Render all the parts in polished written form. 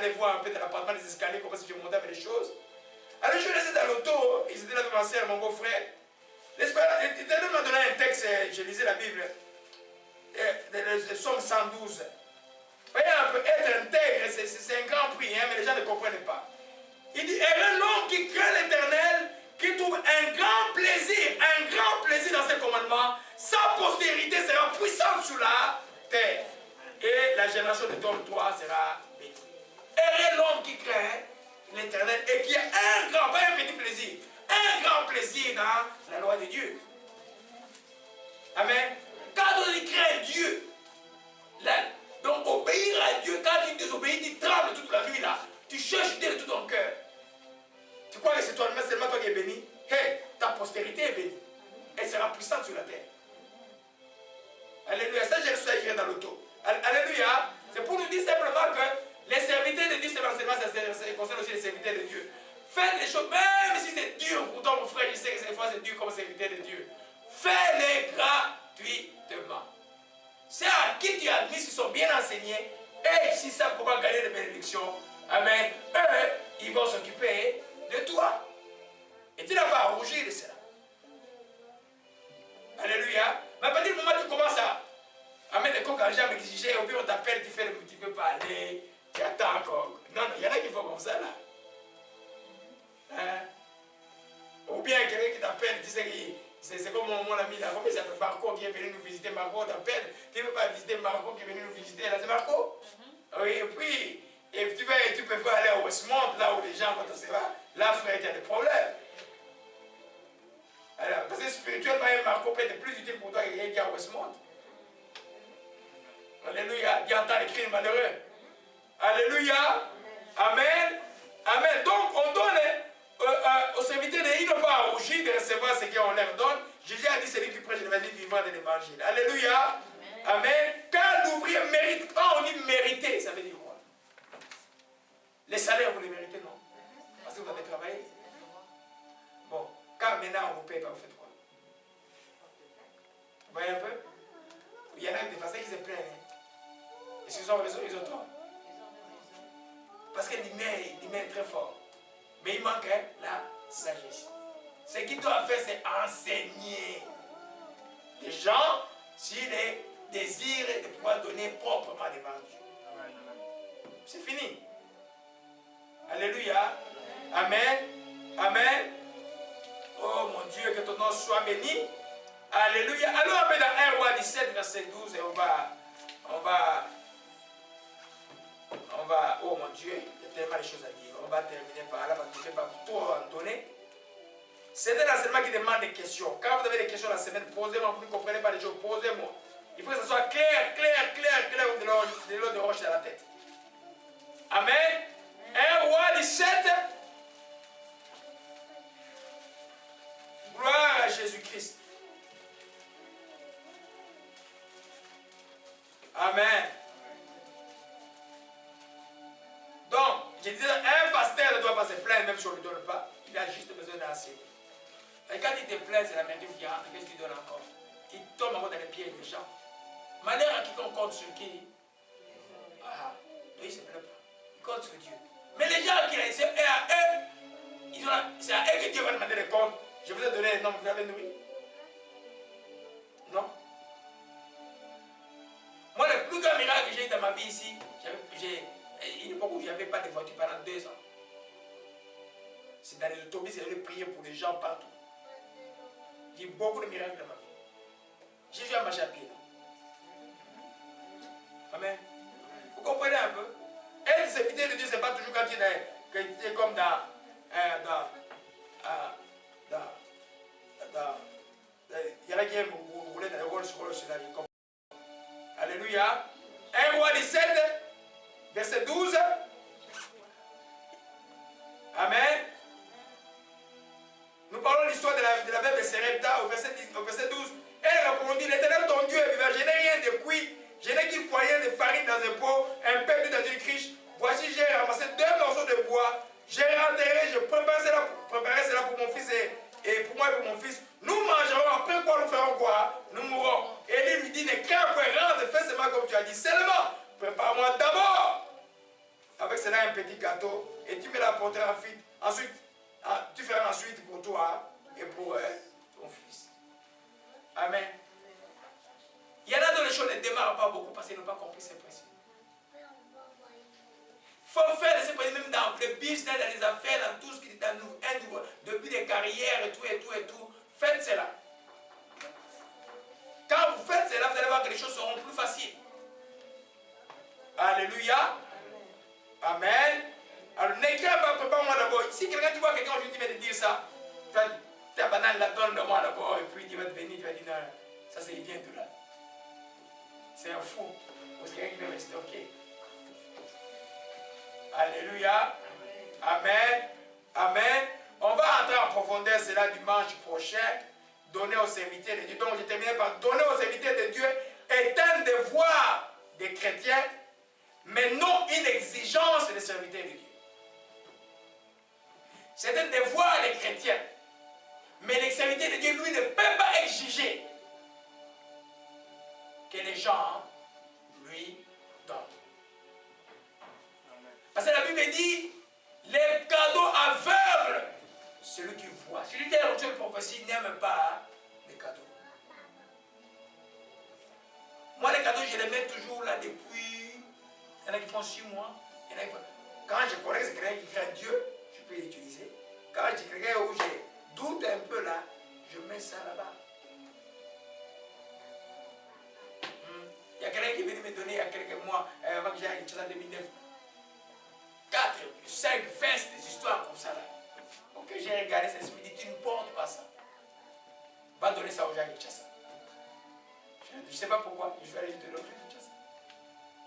aller voir un peu dans l'appartement des escaliers, comment si je montais avec les choses. Alors je restais dans l'auto, ils étaient là avec ma soeur, mon beau-frère. L'Éternel m'a donné un texte, je lisais la Bible, le psaume 112. Vous voyez un peu, être intègre, c'est un grand prix, hein, mais les gens ne comprennent pas. Il dit, heureux l'homme qui craint l'Éternel, qui trouve un grand plaisir dans ses commandements, sa postérité sera puissante sur la terre. Et la génération de ton toi sera bénie. Heureux l'homme qui craint l'Éternel et qui a un grand, pas un petit plaisir, un grand plaisir dans la loi de Dieu. Amen. Quand on dit craindre Dieu, donc obéir à Dieu, quand tu désobéis, tu trembles toute la nuit là. Tu cherches Dieu de tout ton cœur. Tu crois que c'est toi, mais seulement toi qui es béni. Hey, ta postérité est bénie. Elle sera puissante sur la terre. Alléluia. Ça, j'ai reçu hier dans l'auto. Alléluia. C'est pour nous dire simplement que les serviteurs de Dieu, c'est ça concerne aussi les serviteurs de Dieu. Faites les choses, même si c'est dur pour toi, mon frère, je sais que des fois c'est dur comme serviteur de Dieu. Fais-les gratuitement. C'est à qui tu admets, s'ils sont bien enseignés, et s'ils savent comment gagner des bénédictions, amen, eux, ils vont s'occuper de toi. Et tu n'as pas à rougir de cela. Alléluia. Mais à partir du moment où tu commences à mettre des coques en jambe, exiger, ou bien on t'appelle, tu fais le petit peu parler, tu attends encore. Non, il y en a qui font comme ça là. Hein? Ou bien quelqu'un qui t'appelle, tu sais que c'est comme mon ami là, comment il s'appelle Marco qui est venu nous visiter. Marco t'appelle, tu ne veux pas visiter Marco qui est venu nous visiter, là c'est Marco. Oui, et puis, tu peux aller à Westmont, là où les gens vont te savoir, là frère, il y a des problèmes. Alors, parce que spirituellement, Marco peut être plus utile pour toi que quelqu'un qui est à Westmont. Alléluia, qui entend les cris malheureux. Alléluia, amen, amen. Donc, on donne aux serviteurs, ils n'ont pas à rougir de recevoir ce qu'on leur donne. Jésus a dit, c'est lui qui prêche l'évangile vivant de l'évangile. Alléluia, amen. Quand l'ouvrier mérite, quand on dit mériter, ça veut dire quoi? Les salaires, vous les méritez, non? Parce que vous avez travaillé. Bon, quand maintenant on vous paye pas, vous faites quoi? Vous voyez un peu? Il y en a des pasteurs qui se plaignent. Est-ce qu'ils ont raison, ils ont tort? Parce que l'humain est très fort. Mais il manque la sagesse. Ce qu'il doit faire, c'est enseigner les gens s'il désire de pouvoir donner proprement l'évangile. C'est fini. Alléluia. Amen. Amen. Oh mon Dieu, que ton nom soit béni. Alléluia. Allons un peu dans 1 Roi 17, verset 12, et on va, oh mon Dieu, il y a tellement de choses à dire. On va terminer par là, parce que je ne vais pas trop en donner. C'est un enseignement qui demande des questions. Quand vous avez des questions la semaine, posez-moi. Vous ne comprenez pas les choses, posez-moi. Il faut que ce soit clair, ou de l'eau de roche dans la tête. Amen. 1 Roi 17. Gloire à Jésus-Christ. Amen. Donc, je disais, un pasteur ne doit pas se plaindre, même si on ne lui donne pas. Il a juste besoin d'enseigner. Et quand il te plaint, c'est la main qui rentre. Qu'est-ce que tu donnes encore? Il tombe encore dans les pieds des gens. Manière à quiconque compte sur qui? Ah, il ne se plaint pas. Il compte sur Dieu. Mais les gens qui c'est à eux, c'est à eux que Dieu va demander des comptes. Je vous ai donné un nom, vous avez nourri? Non? Moi, le plus grand miracle que j'ai eu dans ma vie ici, il y a beaucoup où je n'avais pas de voiture pendant 2 ans. C'est dans les autobus, j'allais prier pour les gens partout. J'ai eu beaucoup de miracles dans ma vie. Jésus a marché à pied. Amen. Vous comprenez un peu? Être serviteur de Dieu, ce n'est pas toujours quand tu es comme il y en a qui aiment rouler dans les rôles sur le scénario. Alléluia. 1 Roi 17, verset 12. Amen. Nous parlons de l'histoire de la veuve de Sarepta au verset 12. Elle répondit, l'Éternel ton Dieu est vivant, je n'ai rien de cuit, je n'ai qu'une poignée de farine dans un pot, un peu dans une criche. Voici, j'ai ramassé 2 morceaux de bois, j'ai renterré, je préparerai cela pour mon fils et pour moi et pour mon fils. Nous mangerons, après quoi nous ferons quoi? Nous mourrons. Élie lui dit, ne crains point, rentre, fais seulement comme tu as dit. Seulement, prépare-moi d'abord avec cela un petit gâteau et tu me l'apporteras ensuite. Tu feras ensuite pour toi et pour ton fils. Amen. Il y en a dont les choses ne démarrent pas beaucoup parce qu'ils n'ont pas compris ces principes. Il faut faire ces principes même dans le business, dans les affaires, dans tout ce qui est depuis des carrières et tout. Faites cela. Quand vous faites cela, vous allez voir que les choses seront plus faciles. Alléluia. Amen. Alors n'écris pas, prépare-moi d'abord. Si quelqu'un, tu vois quelqu'un aujourd'hui qui vient te dire ça, ta banane la donne de moi d'abord et puis il va te venir, tu vas dire non, ça c'est il vient de là. C'est un fou. Parce que quelqu'un qui vient me stocker. Alléluia. Amen. Amen. On va entrer en profondeur cela dimanche prochain. Donner aux serviteurs de Dieu. Donc je terminerai par donner aux serviteurs de Dieu est un devoir des chrétiens, mais non une exigence des serviteurs de Dieu. C'est un devoir des chrétiens, mais les serviteurs de Dieu, lui, ne peut pas exiger que les gens lui donnent. Parce que la Bible dit, les cadeaux aveugles, celui qui voit. Celui qui a reçu la prophétie n'aime pas les cadeaux. Moi, les cadeaux, je les mets toujours là depuis. Il y en a qui font 6 mois. Il y en a qui font... Quand je connais que c'est quelqu'un qui craint Dieu, je peux l'utiliser. Quand j'ai quelqu'un où j'ai doute un peu là, je mets ça là-bas. Il y a quelqu'un qui est venu me donner il y a quelques mois, avant que j'aille en 2009, 4, 5 fesses, des histoires comme ça là. Ok, j'ai regardé ça, je me dis, tu ne portes pas ça. Va donner ça aux gens qui chassent. Je ne sais pas pourquoi, je vais aller de l'autre qui chassent.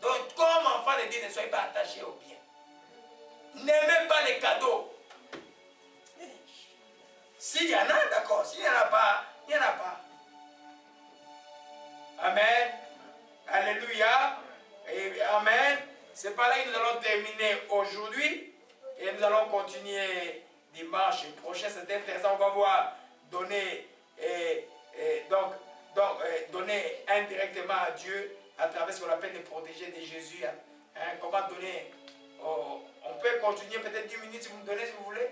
Donc, comme enfant de Dieu, ne soyez pas attachés au bien. N'aimez pas les cadeaux. S'il y en a, d'accord. S'il n'y en a pas, il n'y en a pas. Amen. Alléluia. Et amen. C'est par là que nous allons terminer aujourd'hui. Et nous allons continuer dimanche prochain. C'est intéressant. On va voir donner, donner indirectement à Dieu à travers ce qu'on appelle les protégés de Jésus. Hein, comment donner. On peut continuer peut-être 10 minutes si vous me donnez, si vous voulez.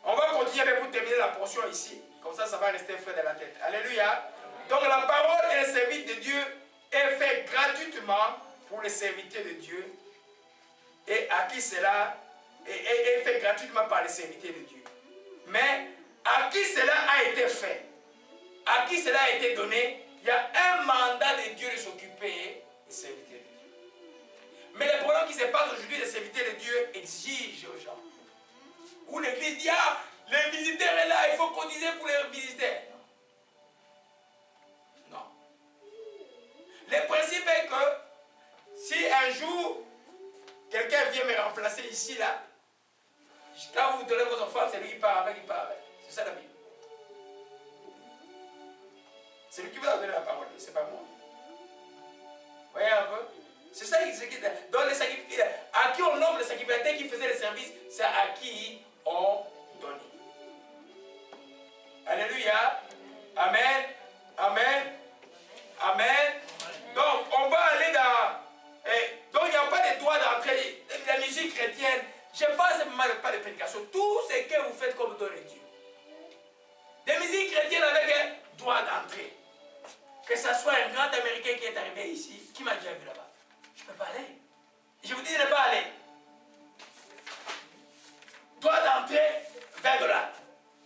On va continuer pour terminer la portion ici. Comme ça va rester frais dans la tête. Alléluia. Donc la parole et le service de Dieu est fait gratuitement pour les serviteurs de Dieu. Et à qui cela est fait gratuitement par les serviteurs de Dieu. Mais à qui cela a été fait, à qui cela a été donné, il y a un mandat de Dieu de s'occuper des serviteurs de Dieu. Mais le problème qui se passe aujourd'hui, les serviteurs de Dieu exigent aux gens. Où l'église dit, ah, les visiteurs sont là, il faut cotiser pour les visiteurs. Non. Le principe est que si un jour, quelqu'un vient me remplacer ici, là, quand vous donnez vos enfants, c'est lui qui part avec, il part avec. C'est ça la Bible. C'est lui qui vous a donné la parole, c'est pas moi. Vous voyez un peu? C'est ça qui dans les sacrificateurs. À qui on offre les sacrificateurs qui faisaient le service, c'est à qui on donne. Alléluia. Amen. Amen. Amen. Donc, on va aller dans... donc, il n'y a pas de droit d'entrée. La musique chrétienne, je ne parle pas de prédication. Tout ce que vous faites comme don de Dieu. Des musiques chrétiennes avec un droit d'entrée. Que ce soit un grand Américain qui est arrivé ici, qui m'a déjà vu là-bas. Je ne peux pas aller. Je vous dis de ne pas aller. Droit d'entrée, $20.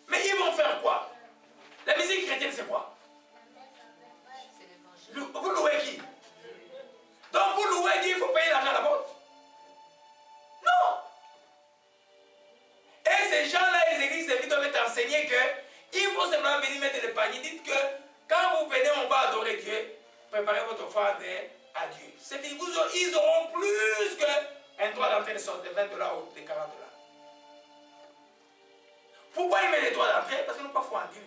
Mais ils vont faire quoi? La musique chrétienne, c'est quoi? Vous louez qui? Donc vous louez qui? Il faut payer l'argent à la porte? Non. Et ces gens-là, les églises de vie doivent être enseignés qu'il faut simplement venir mettre le panier. Dites que quand vous venez, on va adorer Dieu. Préparez votre offrande à Dieu. C'est fini. Ils auront plus qu'un droit d'entrée de $20 ou de $40. Pourquoi ils mettent les droits d'entrée? Parce qu'ils n'ont pas foi en Dieu.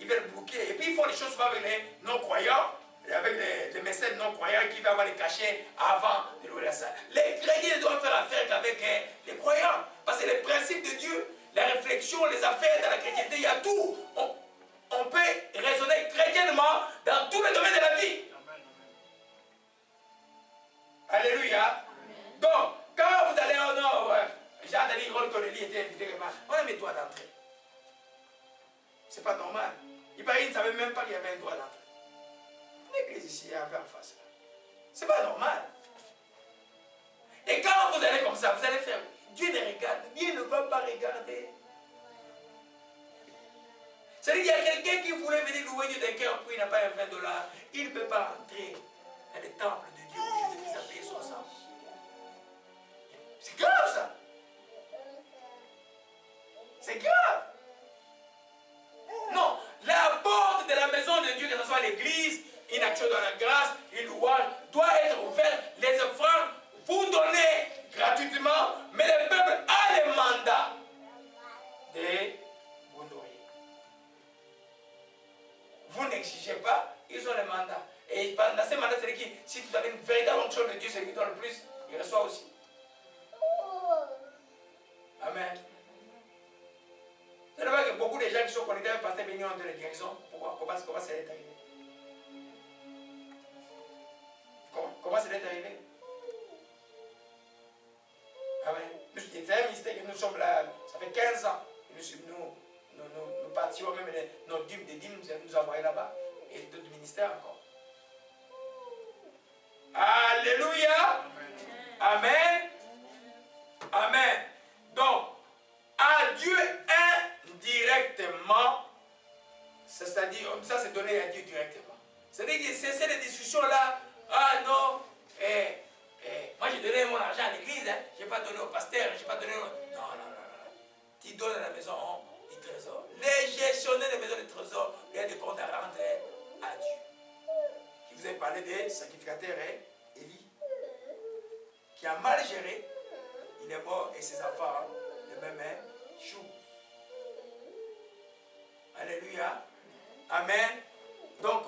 Ils veulent bloquer. Et puis ils font les choses souvent avec les non-croyants, avec les mécènes non-croyants qui vont avoir les cachets avant de louer la salle. Les chrétiens doivent faire affaire qu'avec les croyants. Parce que les principes de Dieu, la réflexion, les affaires dans la chrétienté, il y a tout. On peut raisonner chrétiennement dans tous les domaines de la vie. Alléluia. Jean Dali Corneli était invité. On a mis droit d'entrée. C'est pas normal. Il paraît qu'il ne savait même pas qu'il y avait un droit d'entrée. L'église ici est un peu en face. C'est pas normal. Et quand vous allez comme ça, vous allez faire. Dieu ne regarde. Dieu ne va pas regarder. C'est-à-dire qu'il y a quelqu'un qui voulait venir louer Dieu d'un cœur pour il n'a pas un 20 $. Il ne peut pas entrer dans le temple de Dieu où Jésus-Christ a payé son sang. C'est grave ça. C'est grave. Non, la porte de la maison de Dieu, que ce soit l'église, une action de la grâce, une louange, doit être ouverte. Les offrandes, vous donnez gratuitement, mais le peuple a le mandat de vous nourrir. Vous n'exigez pas, ils ont le mandat. Et dans ces mandats, c'est qui, si vous avez une véritable onction de Dieu, c'est lui qui donne le plus, il reçoit aussi. Amen. Vous savez pas que beaucoup de gens qui sont connectés avec le pasteur Béni ont de la guérison. Pourquoi? Comment ça est arrivé? Comment ça est arrivé? Amen. C'est un mystère que nous sommes là, ça fait 15 ans. Nous participons même nos dîmes, des dîmes, nous envoyés là-bas. Et d'autres ministères encore. Alléluia. Amen. Amen. Donc, à Dieu indirectement, c'est-à-dire, ça c'est donné à Dieu directement. C'est-à-dire que c'est ces discussions-là, ah non, moi j'ai donné mon argent à l'église, hein, je n'ai pas donné au pasteur, je n'ai pas donné au... Non. Tu donnes à la maison du trésor. Les gestionnaires des maisons de trésor, il y a des comptes à rendre à Dieu. Je vous ai parlé des sacrificateurs, Élie, qui a mal géré, il est mort et ses enfants, le même jour. Alléluia. Amen. Donc,